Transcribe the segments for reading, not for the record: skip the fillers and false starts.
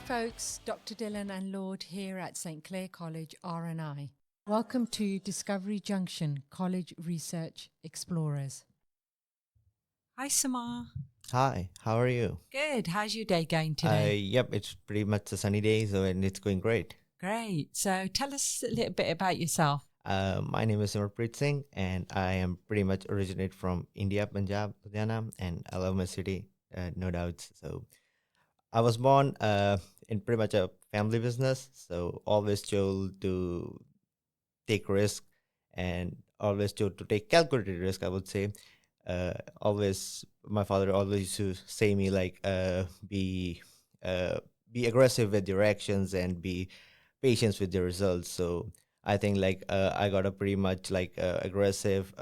folks, Dr. Dillon and Lord here at St. Clair College RNI. Welcome to Discovery Junction, College Research Explorers. Hi, Samar. Hi, how are you? Good. How's your day going today? Yep, it's pretty much a sunny day, and it's going great. Great. So tell us a little bit about yourself. My name is Simarpreet Singh, and I am pretty much originate from India, Punjab, Ludhiana, and I love my city, no doubt. So I was born in pretty much a family business, so always told to take risk and always told to take calculated risk, I would say. Always, my father always used to say me like, be aggressive with your actions and be patient with your results. So I think like I got a pretty much like aggressive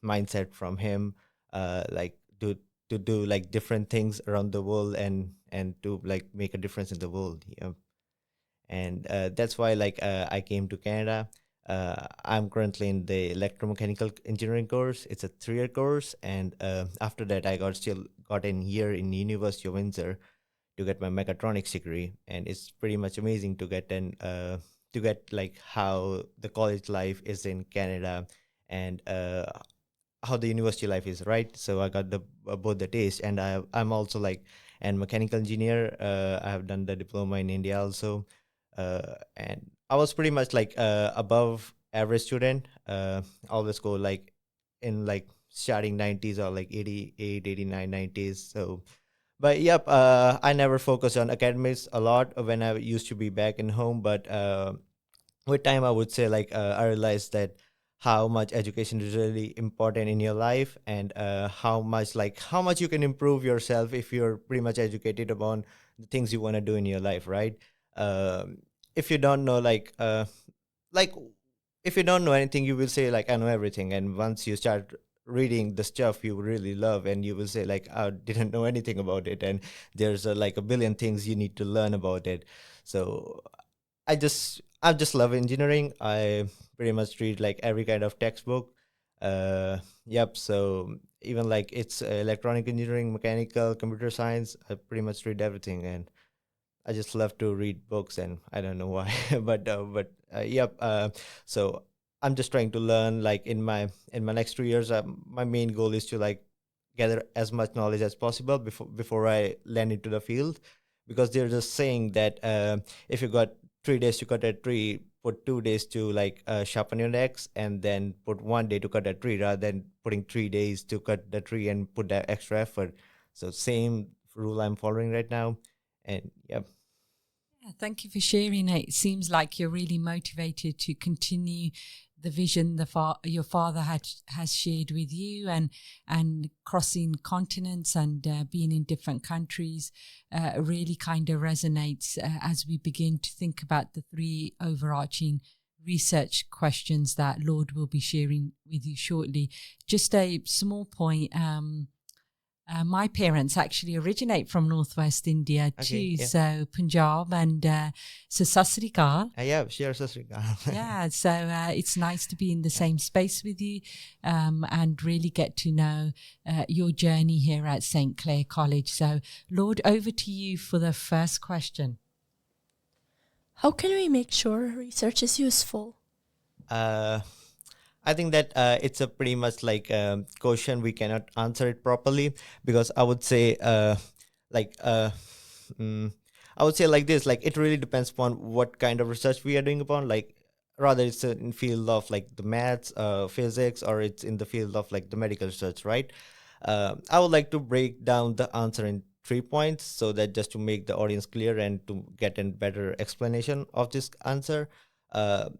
mindset from him, like to do like different things around the world and to like make a difference in the world. Yeah. And that's why like I came to Canada. I'm currently in the electromechanical engineering course. It's a 3-year course, and after that I got in here in University of Windsor to get my mechatronics degree. And it's pretty much amazing to get like how the college life is in Canada, and how the university life is, right? So I got the both the taste, and I'm also like an mechanical engineer. I have done the diploma in India also, and I was pretty much like above average student. Always go like in like starting 90s or like 88, 89, 90s. So but yep, I never focused on academics a lot when I used to be back in home. But with time, I would say like I realized that how much education is really important in your life, and how much you can improve yourself if you're pretty much educated about the things you want to do in your life, right? Um, if you don't know like if you don't know anything, you will say like I know everything, and once you start reading the stuff you really love, and you will say like I didn't know anything about it, and there's like a billion things you need to learn about it. So I just love engineering. I pretty much read like every kind of textbook. Yep. So even like it's electronic engineering, mechanical, computer science, I pretty much read everything, and I just love to read books, and I don't know why, but yep. So I'm just trying to learn. Like in my next 2 years, my main goal is to like gather as much knowledge as possible before I land into the field, because they're just saying that if you got 3 days to cut a tree, put 2 days to like sharpen your axe, and then put 1 day to cut a tree, rather than putting 3 days to cut the tree and put that extra effort. So same rule I'm following right now, and yep. Yeah, thank you for sharing it. It seems like you're really motivated to continue the vision your father has shared with you, and crossing continents and being in different countries really kind of resonates as we begin to think about the three overarching research questions that Lord will be sharing with you shortly. Just a small point. My parents actually originate from northwest India too, Yeah. so Punjab, and so Sat Sri Akal. Yeah, sure, Sat Sri Akal. Yeah, so it's nice to be in the same space with you, and really get to know your journey here at St. Clair College. So, Lord, over to you for the first question. How can we make sure research is useful? I think that it's a pretty much like question we cannot answer it properly, because I would say like mm, I would say like this, like it really depends upon what kind of research we are doing upon, like rather it's in field of like the maths, physics, or it's in the field of like the medical research, right? I would like to break down the answer in 3 points, so that just to make the audience clear and to get a better explanation of this answer. uh,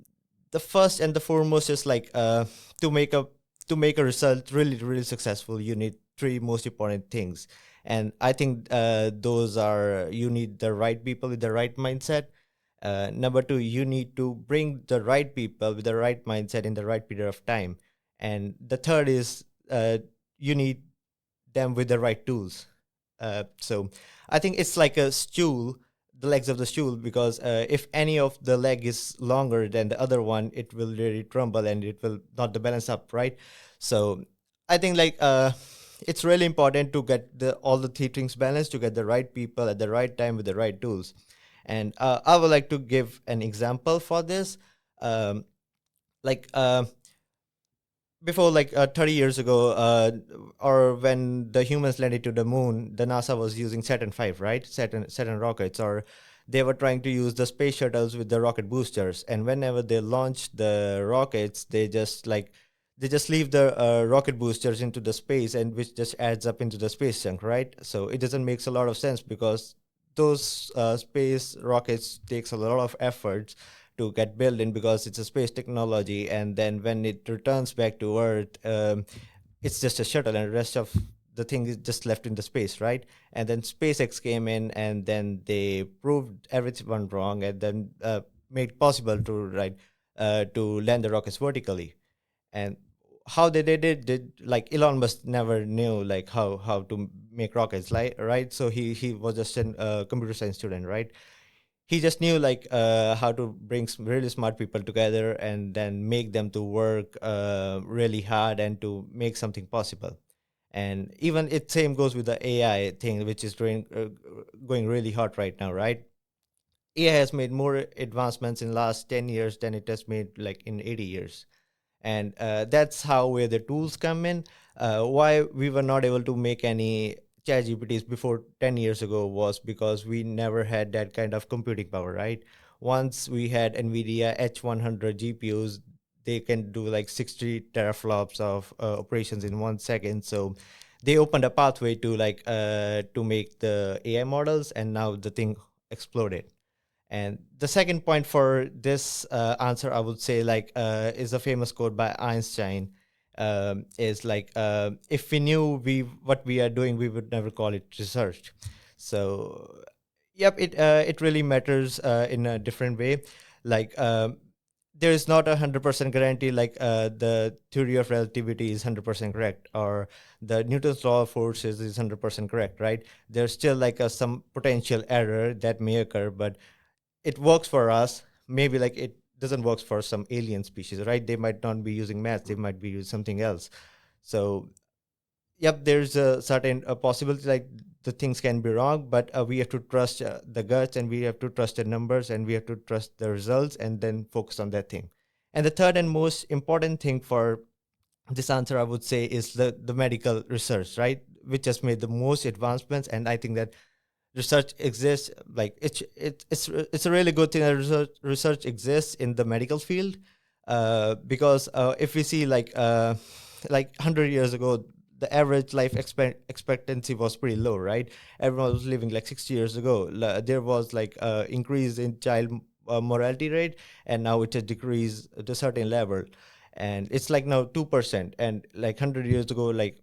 the first and the foremost is like to make a to make a result really successful, you need three most important things. And I think those are: you need the right people with the right mindset. Number two, you need to bring the right people with the right mindset in the right period of time. And the third is you need them with the right tools. So I think it's like a stool, the legs of the stool, because if any of the leg is longer than the other one, it will really crumble and it will not the balance up, right? So I think like it's really important to get the all the three things balanced, to get the right people at the right time with the right tools. And I would like to give an example for this. Um, like before, like 30 years ago, or when the humans landed to the moon, the NASA was using Saturn V, right? Saturn rockets, or they were trying to use the space shuttles with the rocket boosters. And whenever they launched the rockets, they just leave the rocket boosters into the space, and which just adds up into the space junk, right? So it doesn't make a lot of sense, because those space rockets takes a lot of efforts to get built in, because it's a space technology, and then when it returns back to Earth, it's just a shuttle, and the rest of the thing is just left in the space, right? And then SpaceX came in, and then they proved everyone wrong, and then made it possible to land the rockets vertically. And how they did it, like Elon Musk never knew like how to make rockets, like, right? So he was just a computer science student, right? He just knew like how to bring some really smart people together and then make them to work really hard and to make something possible. And even it same goes with the AI thing, which is going really hot right now, right? AI has made more advancements in last 10 years than it has made like in 80 years. And that's how where the tools come in. Why we were not able to make any chat GPTs before 10 years ago was because we never had that kind of computing power, right? Once we had NVIDIA H100 GPUs, they can do like 60 teraflops of operations in 1 second. So they opened a pathway to make the AI models, and now the thing exploded. And the second point for this answer, I would say, is a famous quote by Einstein. Is like, if we knew what we are doing, we would never call it research. So, yep, it really matters in a different way. Like, there is not 100% guarantee. Like, the theory of relativity is 100% correct, or the Newton's law of forces is 100% correct, right? There's still like some potential error that may occur, but it works for us. Maybe like it doesn't work for some alien species, right? They might not be using math, they might be using something else. So yep, there's a certain possibility like the things can be wrong, but we have to trust the guts, and we have to trust the numbers, and we have to trust the results, and then focus on that thing. And the third and most important thing for this answer, I would say, is the medical research, right? Which has made the most advancements. And I think that research exists, like it's a really good thing that research exists in the medical field, because if we see like 100 years ago, the average life expectancy was pretty low, right? Everyone was living like 60 years ago. There was like increase in child mortality rate, and now it has decreased to a certain level, and it's like now 2%. And like 100 years ago, like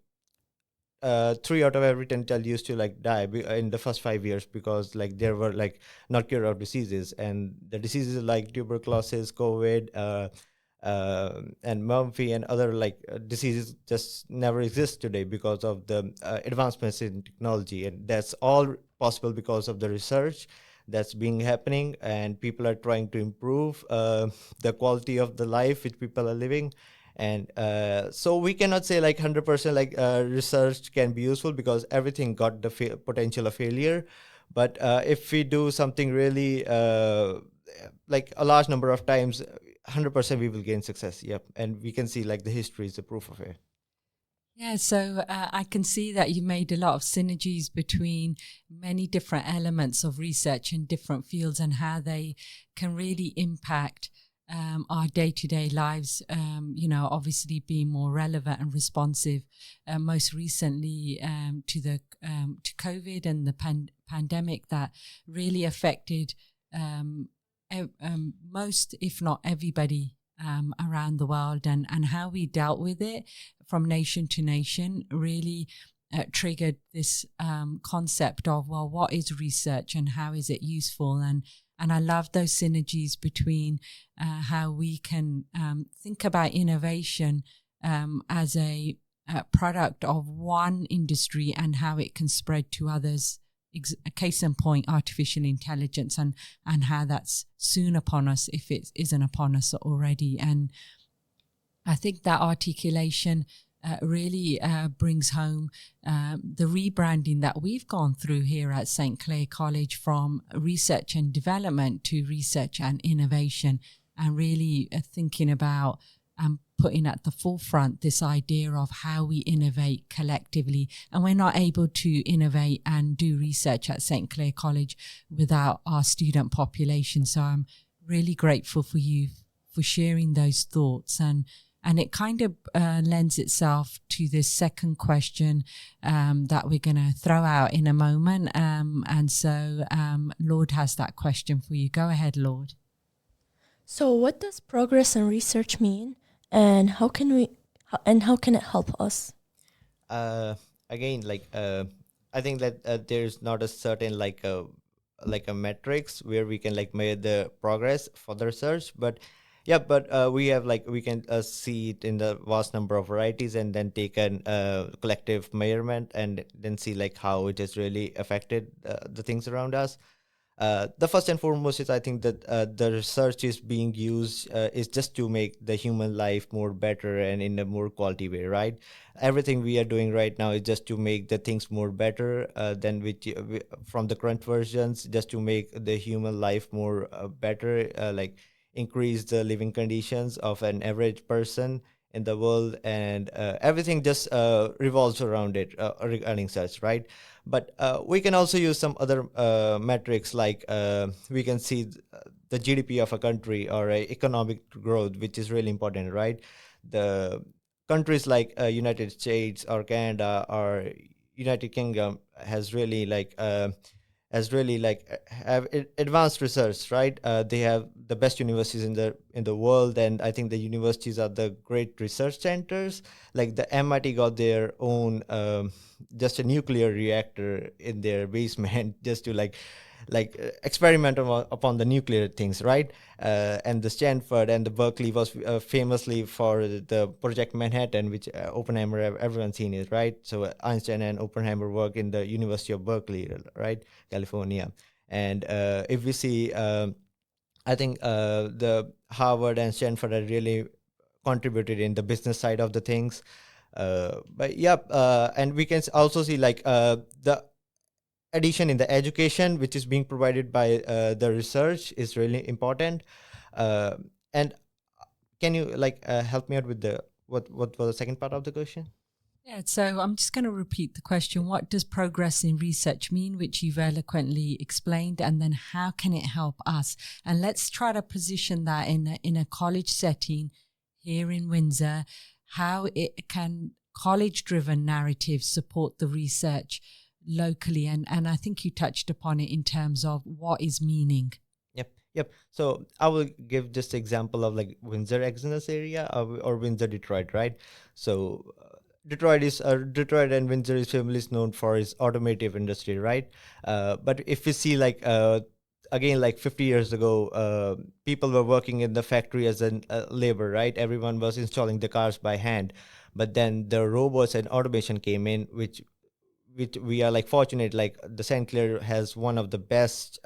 3 out of every 10 child used to like die in the first 5 years, because like there were like not cure of diseases, and the diseases like tuberculosis, COVID, and mummy and other diseases just never exist today because of the advancements in technology. And that's all possible because of the research that's being happening, and people are trying to improve the quality of the life which people are living. And so we cannot say like 100% research can be useful, because everything got the potential of failure. But if we do something really like a large number of times, 100% we will gain success. Yep. And we can see like the history is the proof of it. Yeah, so I can see that you made a lot of synergies between many different elements of research in different fields, and how they can really impact our day-to-day lives, obviously being more relevant and responsive. Most recently to COVID and the pandemic that really affected most, if not everybody, around the world, and how we dealt with it from nation to nation really triggered this concept of, well, what is research and how is it useful? And I love those synergies between how we can think about innovation as a product of one industry, and how it can spread to others. A case in point, artificial intelligence, and how that's soon upon us, if it isn't upon us already. And I think that articulation really brings home the rebranding that we've gone through here at St. Clair College, from research and development to research and innovation, and really thinking about putting at the forefront this idea of how we innovate collectively. And we're not able to innovate and do research at St. Clair College without our student population. So I'm really grateful for you for sharing those thoughts. And it kind of lends itself to this second question that we're going to throw out in a moment. And so Lord has that question for you. Go ahead, Lord. So what does progress in research mean, and how can it help us? Again, I think that there's not a certain like a metrics where we can like measure the progress for the research, but yeah, but we have like we can see it in the vast number of varieties, and then take an collective measurement, and then see like how it has really affected the things around us. The first and foremost is, I think that the research is being used is just to make the human life more better and in a more quality way, right? Everything we are doing right now is just to make the things more better than from the current versions, just to make the human life more better, like increase the living conditions of an average person in the world, and everything just revolves around it regarding such, right? But we can also use some other metrics, like we can see the GDP of a country or economic growth, which is really important, right? The countries like United States or Canada or United Kingdom has really have advanced research, right? They have the best universities in the world, and I think the universities are the great research centers. Like the MIT got their own just a nuclear reactor in their basement just to experiment upon the nuclear things, right? And the Stanford and the Berkeley was famously for the Project Manhattan, which Oppenheimer, everyone's seen it, right? So Einstein and Oppenheimer work in the University of Berkeley, right, California. And if we see, I think the Harvard and Stanford are really contributed in the business side of the things. But yeah, and we can also see the addition in the education which is being provided by the research is really important. And can you help me out with the what was the second part of the question? Yeah, so I'm just going to repeat the question. What does progress in research mean, which you've eloquently explained, and then how can it help us? And let's try to position that in a college setting here in Windsor, how it can college-driven narratives support the research locally. And I think you touched upon it in terms of what is meaning. Yep. So I will give just example of like Windsor Exynos area or Windsor Detroit, right? So Detroit and Windsor is famously known for its automotive industry, right? But if we see again, like 50 years ago, people were working in the factory as a labor, right? Everyone was installing the cars by hand. But then the robots and automation came in, which we are like fortunate, like the St. Clair has one of the best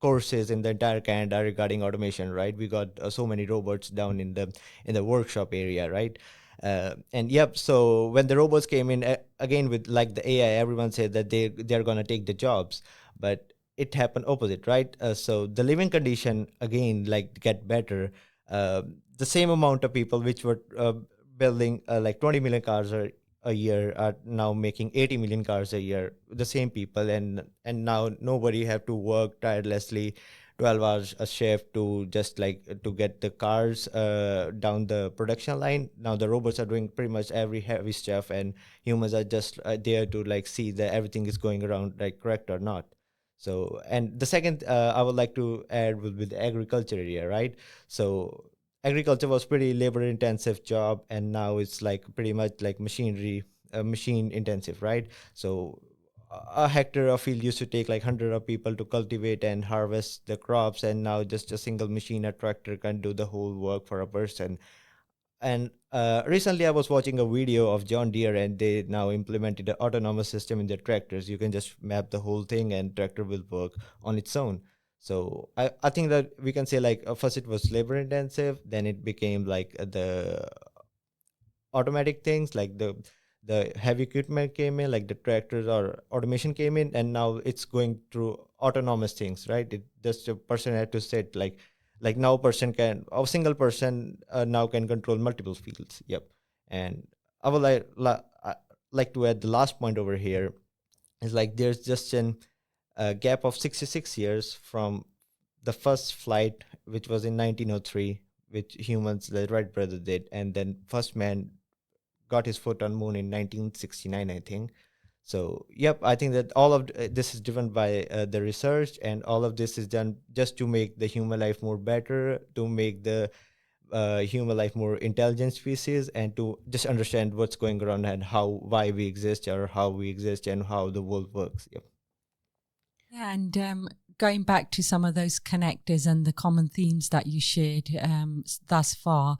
courses in the entire Canada regarding automation, right? We got so many robots down in the workshop area, right? And yep, so when the robots came in again with like the AI, everyone said that they're gonna take the jobs, but it happened opposite, right? So the living condition again like get better. The same amount of people which were building like 20 million cars a year are now making 80 million cars a year, the same people, and now nobody have to work tirelessly 12 hours a shift to just like to get the cars down the production line. Now the robots are doing pretty much every heavy stuff, and humans are just there to like see that everything is going around like correct or not. So, and the second I would like to add will be the agriculture area, right? So agriculture was pretty labor intensive job, and now it's like pretty much like machine intensive, right? So a hectare of field used to take like 100 of people to cultivate and harvest the crops, and now just a single machine, a tractor, can do the whole work for a person. And recently I was watching a video of John Deere, and they now implemented an autonomous system in their tractors. You can just map the whole thing and tractor will work on its own. So I think that we can say like first it was labor intensive, then it became like automatic things, like the heavy equipment came in, like the tractors or automation came in, and now it's going through autonomous things, right? It just a person had to sit like now a single person now can control multiple fields. Yep. And I would like to add the last point over here is like there's just an a gap of 66 years from the first flight, which was in 1903, which humans, the Wright brother did, and then first man got his foot on moon in 1969, I think. So, yep, I think that all of this is driven by the research, and all of this is done just to make the human life more better, to make the human life more intelligent species, and to just understand what's going on and why we exist, or how we exist, and how the world works. Yep. Yeah, and going back to some of those connectors and the common themes that you shared thus far,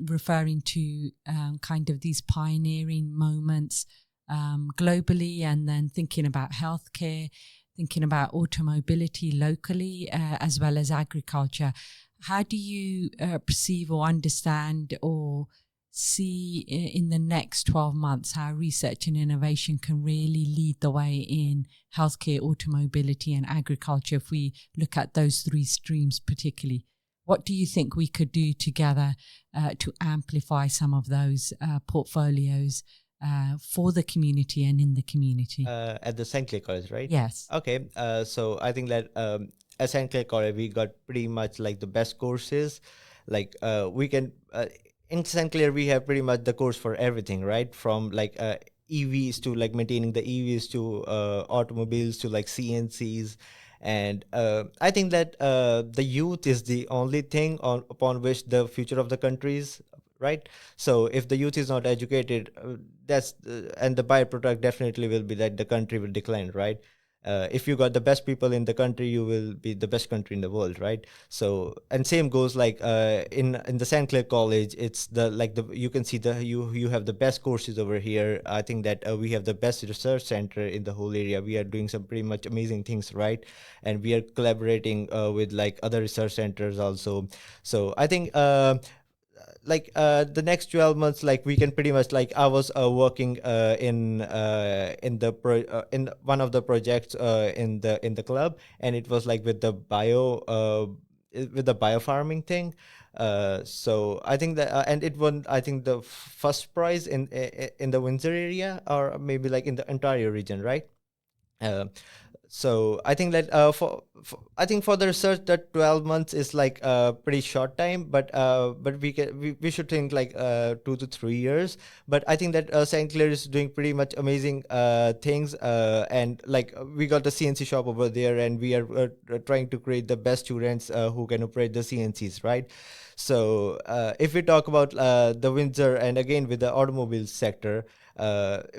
referring to kind of these pioneering moments globally, and then thinking about healthcare, thinking about automobility locally, as well as agriculture. How do you perceive or understand or see in the next 12 months how research and innovation can really lead the way in healthcare, automobility, and agriculture? If we look at those three streams particularly, what do you think we could do together to amplify some of those portfolios for the community and in the community? At the St. Clair College, right? Yes. Okay. So I think that at St. Clair College, we got pretty much like the best courses. Like we can... in St. Clair, we have pretty much the course for everything, right? From like EVs to like maintaining the EVs to automobiles to like CNCs. And I think that the youth is the only thing upon which the future of the country is, right? So if the youth is not educated, and the byproduct definitely will be that the country will decline, right? If you got the best people in the country, you will be the best country in the world, right? So, and same goes like in the St. Clair College. It's you can see you have the best courses over here. I think that we have the best research center in the whole area. We are doing some pretty much amazing things, right? And we are collaborating with like other research centers also. So I think the next 12 months, like we can pretty much, like I was working in one of the projects in the club, and it was like with the biofarming thing. So I think that and it won, I think, the first prize in the Windsor area, or maybe like in the Ontario region, right? So I think that for the research, that 12 months is like a pretty short time, but we should think like 2 to 3 years. But I think that St. Clair is doing pretty much amazing things, and like we got the CNC shop over there, and we are trying to create the best students who can operate the CNCs, right? So if we talk about the Windsor, and again with the automobile sector,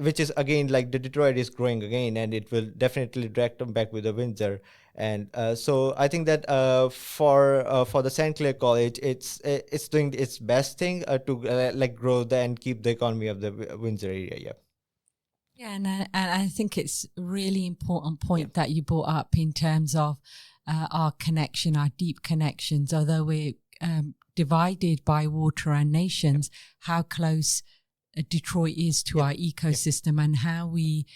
which is again like the Detroit is growing again, and it will definitely drag them back with the Windsor. And so I think that for the St. Clair College, it's doing its best thing to like grow and keep the economy of the Windsor area. Yeah. Yeah, and I think it's a really important point that you brought up in terms of our connection, our deep connections. Although we're divided by water and nations, how close Detroit is to our ecosystem, and how we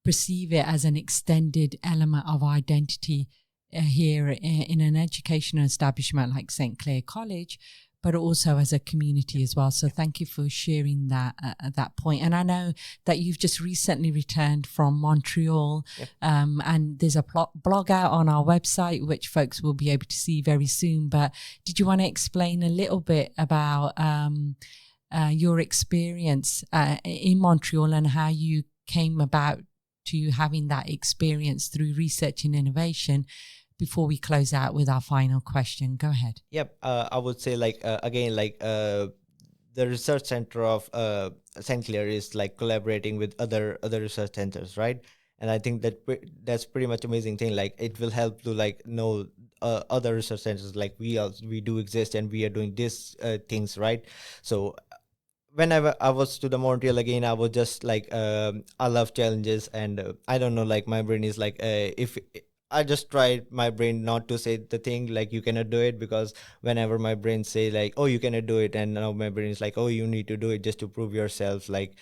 perceive it as an extended element of identity here in an educational establishment like St. Clair College, but also as a community as well. So thank you for sharing that at that point. And I know that you've just recently returned from Montreal, and there's a blog out on our website, which folks will be able to see very soon. But did you want to explain a little bit about your experience in Montreal, and how you came about to having that experience through research and innovation, before we close out with our final question? Go ahead. Yep. I would say like again, like the research center of St. Clair is like collaborating with other research centers, right? And I think that's pretty much amazing thing. Like it will help to like know other research centers, like we do exist, and we are doing these things, right? So whenever I was to the Montreal again, I was just like I love challenges, and I don't know, like my brain is like if I just tried my brain not to say the thing like you cannot do it, because whenever my brain say like, oh, you cannot do it, and now my brain is like, oh, you need to do it just to prove yourself like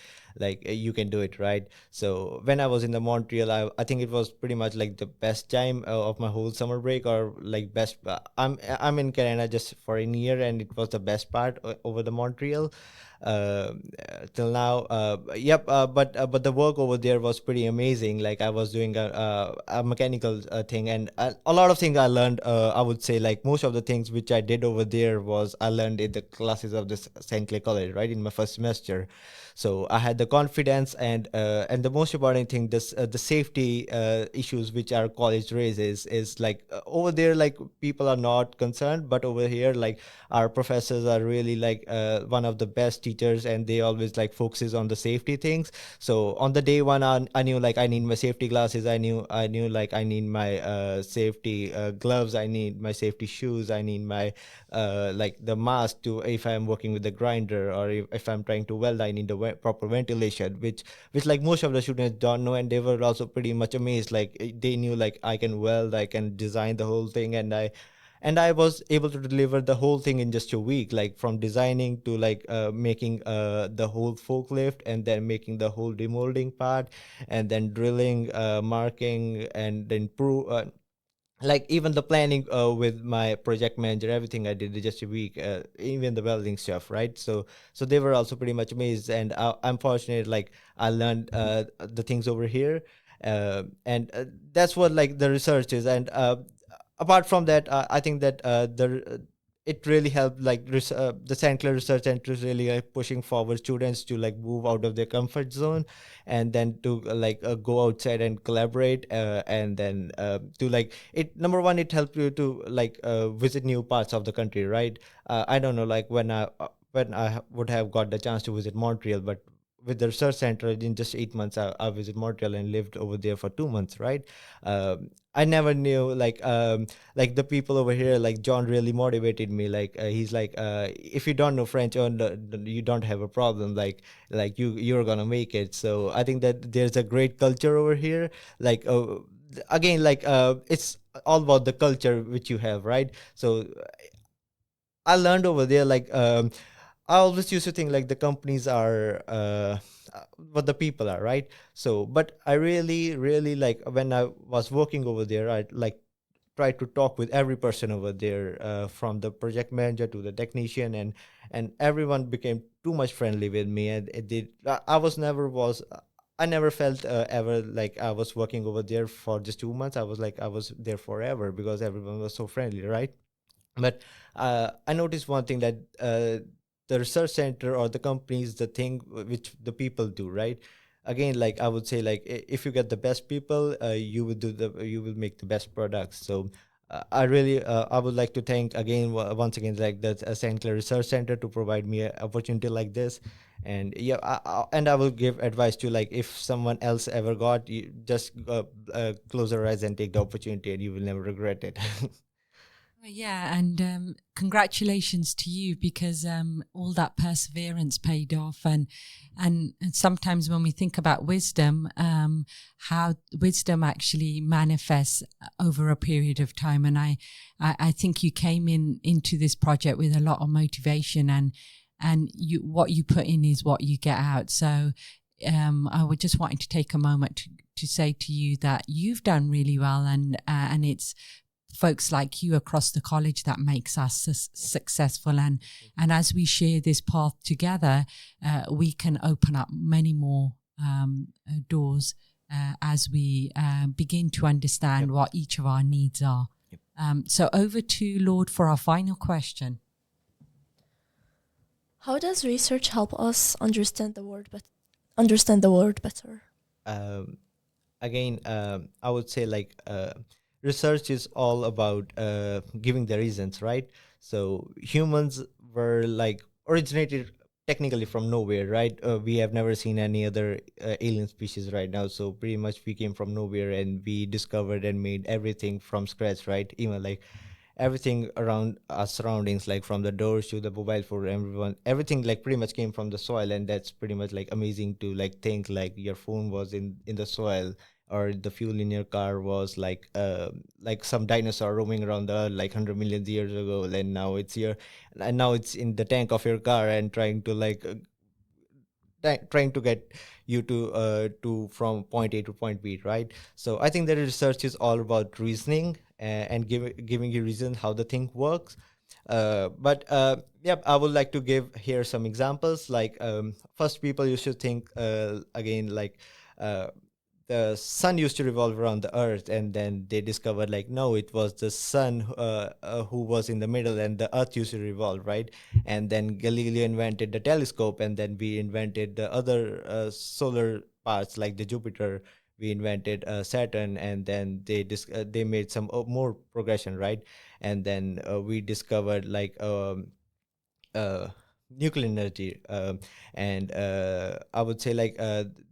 you can do it, right? So when I was in the Montreal, I think it was pretty much like the best time of my whole summer break, or like best. I'm in Canada just for a year, and it was the best part over the Montreal till now. Yep. But the work over there was pretty amazing. Like I was doing a mechanical thing, and a lot of things I learned. I would say like most of the things which I did over there was I learned in the classes of this St. Clair College, right, in my first semester. So I had the confidence, and the most important thing, this the safety issues which our college raises is like over there, like people are not concerned, but over here, like our professors are really like one of the best teachers, and they always like focuses on the safety things. So on the day one, I knew like I need my safety glasses, I knew like I need my safety gloves, I need my safety shoes, I need my like the mask to, if I'm working with the grinder, or if I'm trying to weld, I need the proper ventilation, which like most of the students don't know, and they were also pretty much amazed. Like they knew like I can weld, I can design the whole thing, and I was able to deliver the whole thing in just a week, like from designing to like making the whole forklift, and then making the whole demolding part, and then drilling, marking, and then like even the planning with my project manager, everything I did in just a week, even the welding stuff, right? So they were also pretty much amazed, and I'm fortunate like I learned the things over here, and that's what like the research is. And apart from that, I think that the it really helped like the St. Clair Research Center is really like pushing forward students to like move out of their comfort zone, and then to go outside and collaborate, and then to like it, number one, it helped you to like visit new parts of the country, right? I don't know like when I would have got the chance to visit Montreal, but with the research center in just 8 months, I visited Montreal and lived over there for 2 months, right? I never knew like the people over here, like John really motivated me. Like he's like, if you don't know French, or you don't have a problem, like you're gonna make it. So I think that there's a great culture over here. Like again, like it's all about the culture which you have, right? So I learned over there like I always used to think like the companies are what the people are, right? So, but I really, really like when I was working over there, I like tried to talk with every person over there, from the project manager to the technician, and everyone became too much friendly with me, and it did. I was never was. I never felt ever like I was working over there for just 2 months. I was like I was there forever because everyone was so friendly, right? But I noticed one thing, that the research center or the companies, the thing which the people do, right? Again, like I would say, like if you get the best people, you will make the best products. So I would like to thank again once again like the St. Clair Research Center to provide me an opportunity like this. And yeah, and I will give advice to like if someone else ever got you, just close your eyes and take the opportunity, and you will never regret it. Yeah, and congratulations to you, because all that perseverance paid off, and sometimes when we think about wisdom, how wisdom actually manifests over a period of time, and I think you came into this project with a lot of motivation, and what you put in is what you get out. So I would just wanting to take a moment to say to you that you've done really well, and it's folks like you across the college that makes us successful, and as we share this path together, we can open up many more doors as we begin to understand what each of our needs are. So over to Lord for our final question. How does research help us understand the world better? Again, I would say like research is all about giving the reasons, right? So humans were like originated technically from nowhere, right? We have never seen any other alien species right now, so pretty much we came from nowhere, and we discovered and made everything from scratch, right? Even like everything around our surroundings, like from the doors to the mobile phone, everything like pretty much came from the soil, and that's pretty much like amazing to like think like your phone was in the soil, or the fuel in your car was like some dinosaur roaming around the earth like 100 million years ago, and now it's here, and now it's in the tank of your car and trying to trying to get you to from point A to point B, right? So I think that research is all about reasoning and giving you reason how the thing works. But yep, I would like to give here some examples. Like first, people used to think again like the sun used to revolve around the earth, and then they discovered like no, it was the sun who was in the middle and the earth used to revolve, right? And then Galileo invented the telescope, and then we invented the other solar parts like the Jupiter. We invented Saturn, and then they made some more progression, right? And then we discovered like uh, nuclear energy, and I would say like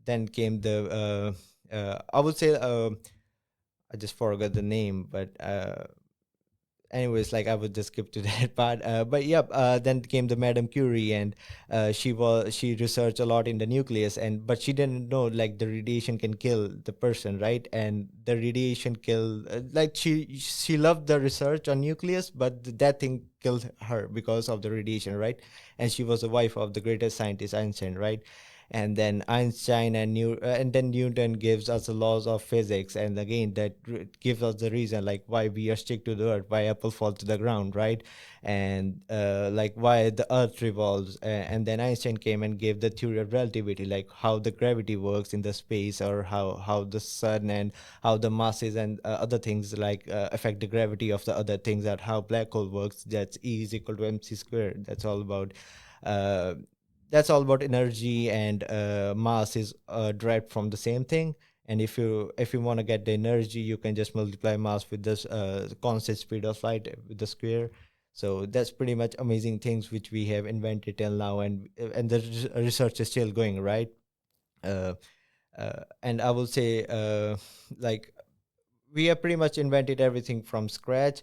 then came the I would say I just forgot the name, but anyways, like I would just skip to that part. But yep, then came the Madame Curie, and she researched a lot in the nucleus, and but she didn't know like the radiation can kill the person, right? And the radiation kill like she loved the research on nucleus, but that thing killed her because of the radiation, right? And she was the wife of the greatest scientist Einstein, right? And then Einstein and then Newton gives us the laws of physics, and again that gives us the reason like why we are stick to the earth, why apple fall to the ground, right? And like why the earth revolves, and then Einstein came and gave the theory of relativity, like how the gravity works in the space, or how the sun and how the masses and other things like affect the gravity of the other things, that how black hole works, that's E is equal to mc squared. Uh, that's all about energy, and mass is derived from the same thing. And if you want to get the energy, you can just multiply mass with this constant speed of light with the square. So that's pretty much amazing things which we have invented till now, and the research is still going, right? uh, and I will say like we have pretty much invented everything from scratch.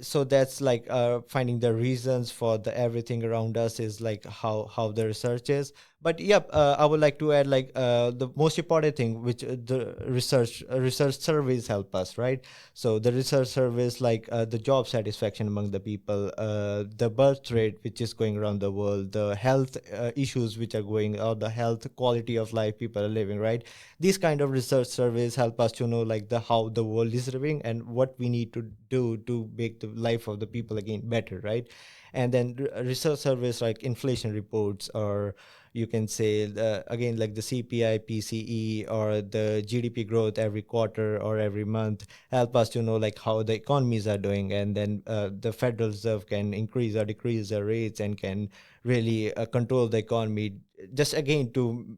So that's like finding the reasons for the everything around us is like how the research is. But yep, I would like to add like the most important thing which the research surveys help us, right? So the research surveys like the job satisfaction among the people, the birth rate which is going around the world, the health issues which are going, or the health quality of life people are living, right? These kind of research surveys help us to know like the how the world is living and what we need to do to make the life of the people again better, right? And then research surveys like inflation reports, or you can say again like the CPI, PCE, or the GDP growth every quarter or every month help us to know like how the economies are doing. And then the Federal Reserve can increase or decrease the rates and can really control the economy, just again to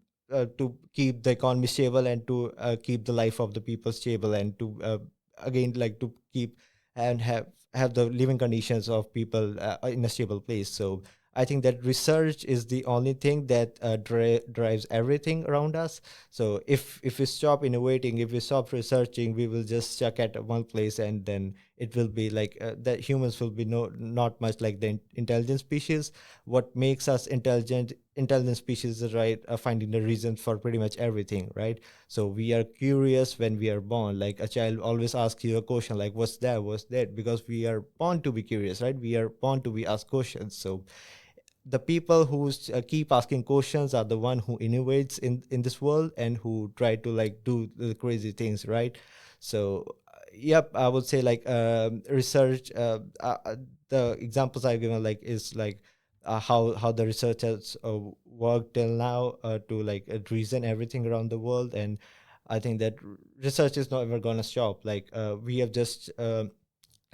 keep the economy stable, and to keep the life of the people stable, and to again like to keep and have the living conditions of people in a stable place. So I think that research is the only thing that drives everything around us. So if we stop innovating, if we stop researching, we will just stuck at one place, and then it will be like that humans will be not much like the intelligent species. What makes us intelligent species is, right, finding the reasons for pretty much everything, right? So we are curious when we are born. Like a child always asks you a question like what's that, because we are born to be curious, right? We are born to be asked questions. So the people who keep asking questions are the one who innovates in this world, and who try to like do the crazy things, right? So yep, I would say like research the examples I've given like is like how the research has worked till now to like reason everything around the world. And I think that research is not ever gonna stop. Like we have just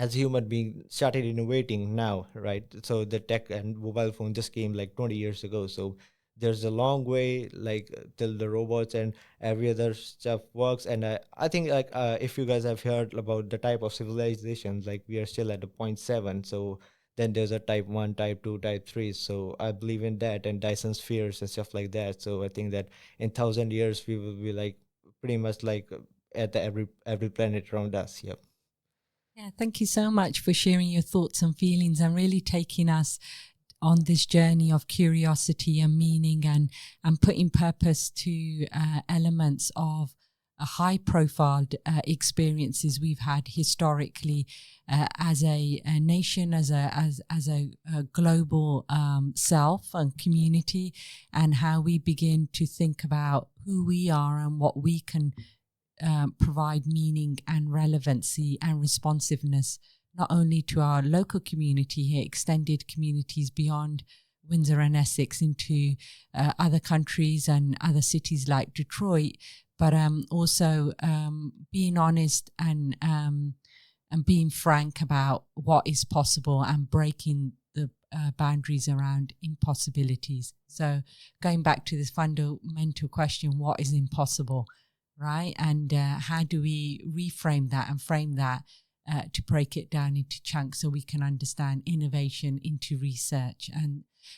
as human being started innovating now, right? So the tech and mobile phone just came like 20 years ago. So there's a long way like till the robots and every other stuff works. And I think like if you guys have heard about the type of civilizations, like we are still at the point 7. So then there's a type 1, type 2, type 3. So I believe in that, and Dyson spheres and stuff like that. So I think that in 1,000 years we will be like pretty much like at the every planet around us. Yep. Yeah, thank you so much for sharing your thoughts and feelings, and really taking us on this journey of curiosity and meaning, and putting purpose to elements of high profile experiences we've had historically as a nation, as a global self and community, and how we begin to think about who we are and what we can provide meaning and relevancy and responsiveness, not only to our local community here, extended communities beyond Windsor and Essex into other countries and other cities like Detroit, but also being honest and being frank about what is possible and breaking the boundaries around impossibilities. So going back to this fundamental question, what is impossible, right? And how do we reframe that and frame that to break it down into chunks so we can understand innovation into research?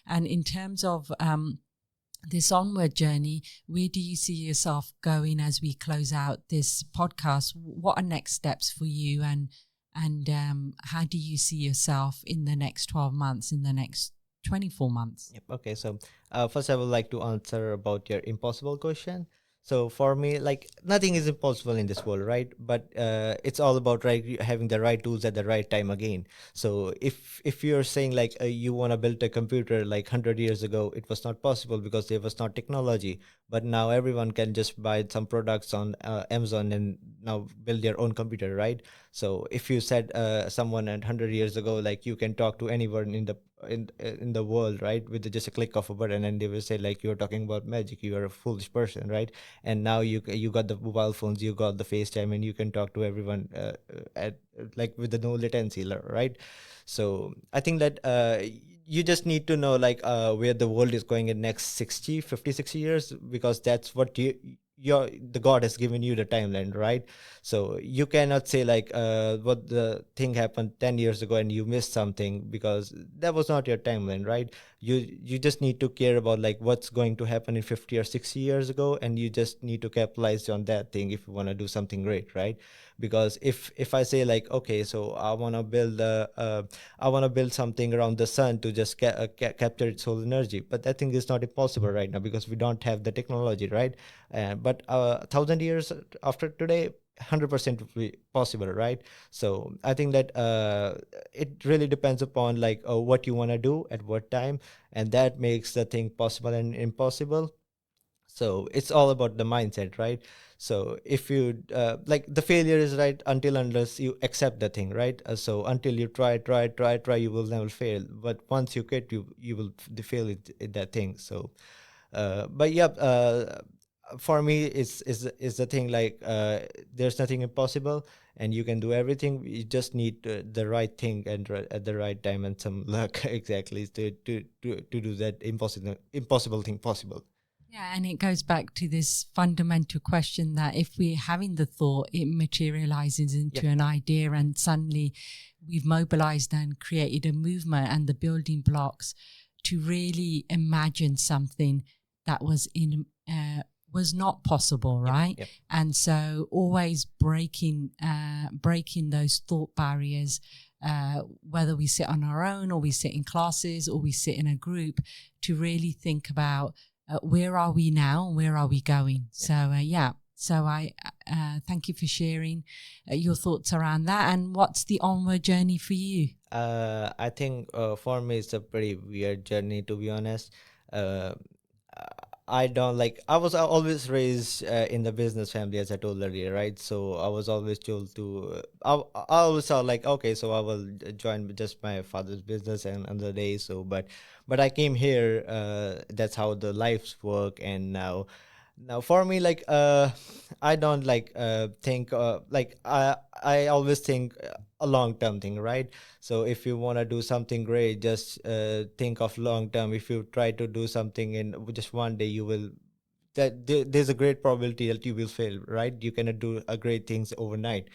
And in terms of this onward journey, where do you see yourself going as we close out this podcast? What are next steps for you, and how do you see yourself in the next 12 months, in the next 24 months? Yep. Okay. So first, I would like to answer about your impossible question. So for me, like, nothing is impossible in this world, right? But it's all about having the right tools at the right time again. So if you're saying like you want to build a computer like 100 years ago, it was not possible because there was not technology. But now everyone can just buy some products on Amazon and now build their own computer, right? So if you said someone 100 years ago, like, you can talk to anyone in the world, right, with just a click of a button, and they will say like, you're talking about magic, you are a foolish person, right? And now you got the mobile phones, you got the FaceTime, and you can talk to everyone at like with the no latency, right? So I think that you just need to know like where the world is going in next 50, 60 years, because that's what the God has given you the timeline, right? So you cannot say like what the thing happened 10 years ago and you missed something, because that was not your timeline, right? You just need to care about like what's going to happen in 50 or 60 years ago, and you just need to capitalize on that thing if you want to do something great, right? Because if I say like, okay, so I want to build something around the sun to just capture its solar energy, but that thing is not impossible right now because we don't have the technology, right? But 1,000 years after today, 100% will be possible, right? So I think that it really depends upon like what you want to do at what time, and that makes the thing possible and impossible. So it's all about the mindset, right? So if you like, the failure is right unless you accept the thing, right? So until you try, you will never fail. But once you quit, you will fail at that thing. So but yeah, for me, it's the thing like there's nothing impossible, and you can do everything. You just need the right thing and at the right time and some luck exactly to do that impossible thing possible. Yeah, and it goes back to this fundamental question that if we're having the thought, it materializes into an idea, and suddenly we've mobilized and created a movement and the building blocks to really imagine something that was not possible, right? Yep. And so always breaking those thought barriers, whether we sit on our own or we sit in classes or we sit in a group, to really think about where are we now and where are we going? Yeah. So I thank you for sharing your thoughts around that. And what's the onward journey for you? I think for me it's a pretty weird journey, to be honest. I don't like. I was always raised in the business family, as I told earlier, right? So I was always told to. I always thought like, okay, so I will join just my father's business and another day. So, but I came here. That's how the lives work, and now for me, like I don't like think like I always think a long term thing, right? So if you want to do something great, just think of long term. If you try to do something in just one day, you will there's a great probability that you will fail, right? You cannot do great things overnight.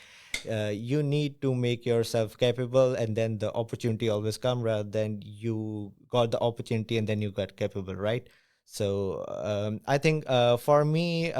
You need to make yourself capable, and then the opportunity always come, rather than you got the opportunity and then you got capable, right? So I think for me,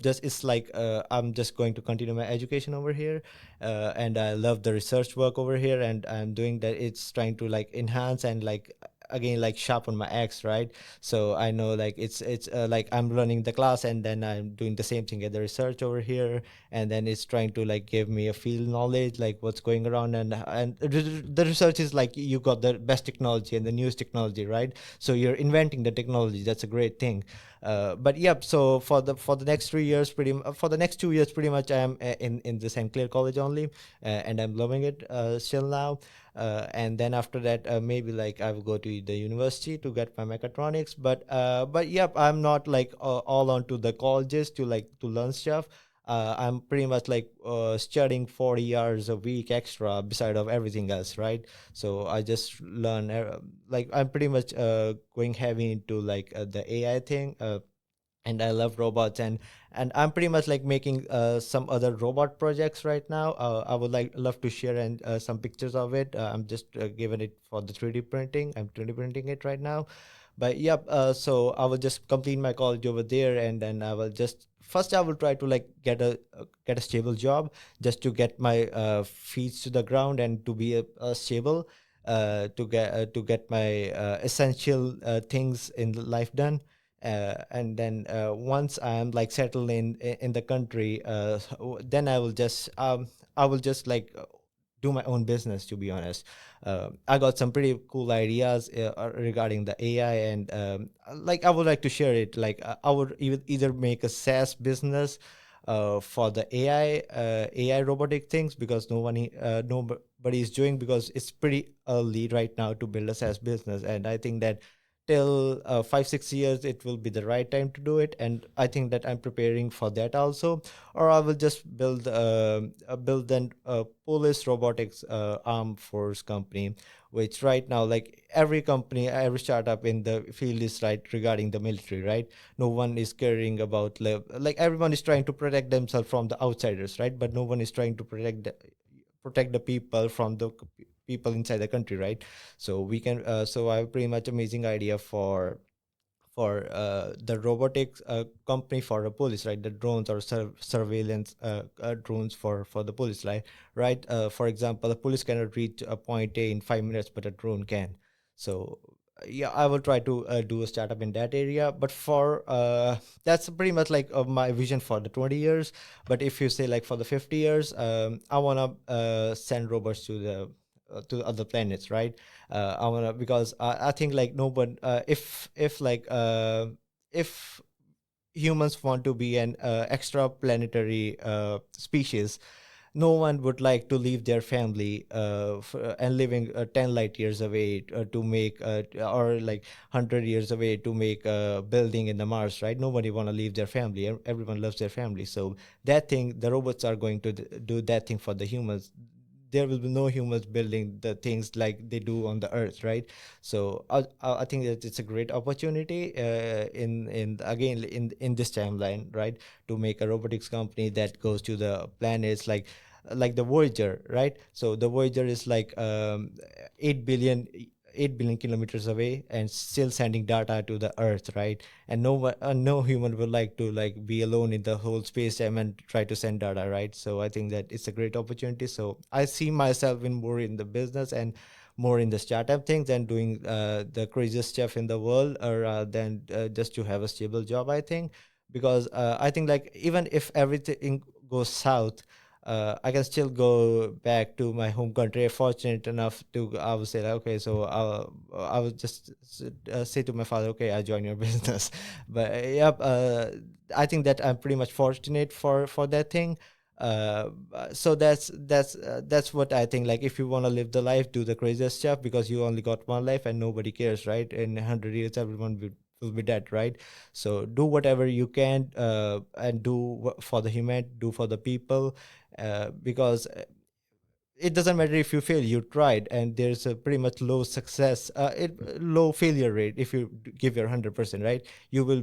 just it's like I'm just going to continue my education over here, and I love the research work over here, and I'm doing that. It's trying to like enhance and like again like sharpen my axe, right? So I know like it's like I'm running the class and then I'm doing the same thing at the research over here, and then it's trying to like give me a field knowledge like what's going around, and the research is like you got the best technology and the newest technology, right? So you're inventing the technology. That's a great thing. But yep, so for the next 3 years for the next 2 years pretty much I'm in the St. Clair College only, and I'm loving it still now. And then after that maybe like I will go to the university to get my mechatronics, but yep, I'm not like all onto the colleges to like to learn stuff. I'm pretty much like studying 40 hours a week extra beside of everything else, right? So I just learn like I'm pretty much going heavy into like the AI thing, and I love robots, and I'm pretty much like making some other robot projects right now. I would like love to share and some pictures of it. I'm just giving it for the 3D printing. I'm 3D printing it right now. But yep, so I will just complete my college over there, and then I will just first I will try to like get a stable job just to get my feet to the ground and to be a stable to get my essential things in life done. And then once I'm like settled in the country, then I will just like do my own business, to be honest. I got some pretty cool ideas regarding the AI, and like I would like to share it. Like I would either make a SaaS business for the AI robotic things, because nobody is doing, because it's pretty early right now to build a SaaS business, and I think that till 5 6 years it will be the right time to do it, and I think that I'm preparing for that also. Or I will just build an police robotics arm force company, which right now like every company, every startup in the field is right regarding the military, right? No one is caring about like everyone is trying to protect themselves from the outsiders, right? But no one is trying to protect the people from the people inside the country, right? So we can so I have pretty much amazing idea for the robotics company for the police, right? The drones or surveillance drones for the police, right? For example, the police cannot reach a point A in 5 minutes, but a drone can. So yeah, I will try to do a startup in that area. But for that's pretty much like my vision for the 20 years. But if you say like for the 50 years, I want to send robots to other planets, right? I wanna, because I think like nobody if humans want to be an extra planetary species, no one would like to leave their family and living 10 light years away to make or like 100 years away to make a building in the Mars, right? Nobody want to leave their family. Everyone loves their family. So that thing, the robots are going to do that thing for the humans. There will be no humans building the things like they do on the earth, right? So I think that it's a great opportunity in again in this timeline, right? To make a robotics company that goes to the planets like the Voyager, right? So the Voyager is like 8 billion 8 billion kilometers away and still sending data to the earth, right? And no human would like to like be alone in the whole space time and try to send data, right? So I think that it's a great opportunity. So I see myself in more in the business and more in the startup things and doing the craziest stuff in the world, or than just to have a stable job, I think. Because I think like even if everything goes south, I can still go back to my home country. Fortunate enough to, I would say, like, okay, so I would just say to my father, okay, I join your business. But yep, I think that I'm pretty much fortunate for that thing. So that's what I think. Like, if you want to live the life, do the craziest stuff, because you only got one life and nobody cares, right? In 100 years, everyone will be dead, right? So do whatever you can, and do for the human, do for the people, because it doesn't matter if you fail, you tried, and there's a pretty much low success low failure rate if you give your 100%, right? You will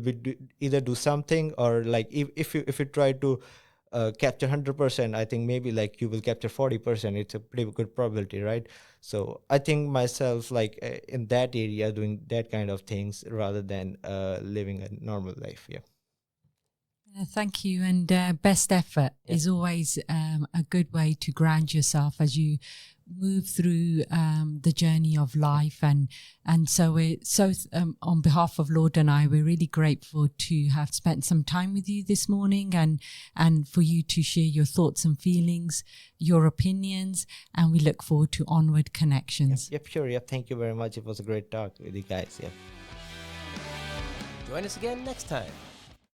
either do something, or like if you try to capture 100%, I think maybe like you will capture 40%. It's a pretty good probability, right? So I think myself like in that area, doing that kind of things rather than living a normal life. Yeah. Thank you. And best effort is always a good way to ground yourself as you move through the journey of life. And so on behalf of Lord and I, we're really grateful to have spent some time with you this morning and for you to share your thoughts and feelings, your opinions, and we look forward to onward connections. Yep, sure. Yep, thank you very much. It was a great talk with you guys. Yep. Join us again next time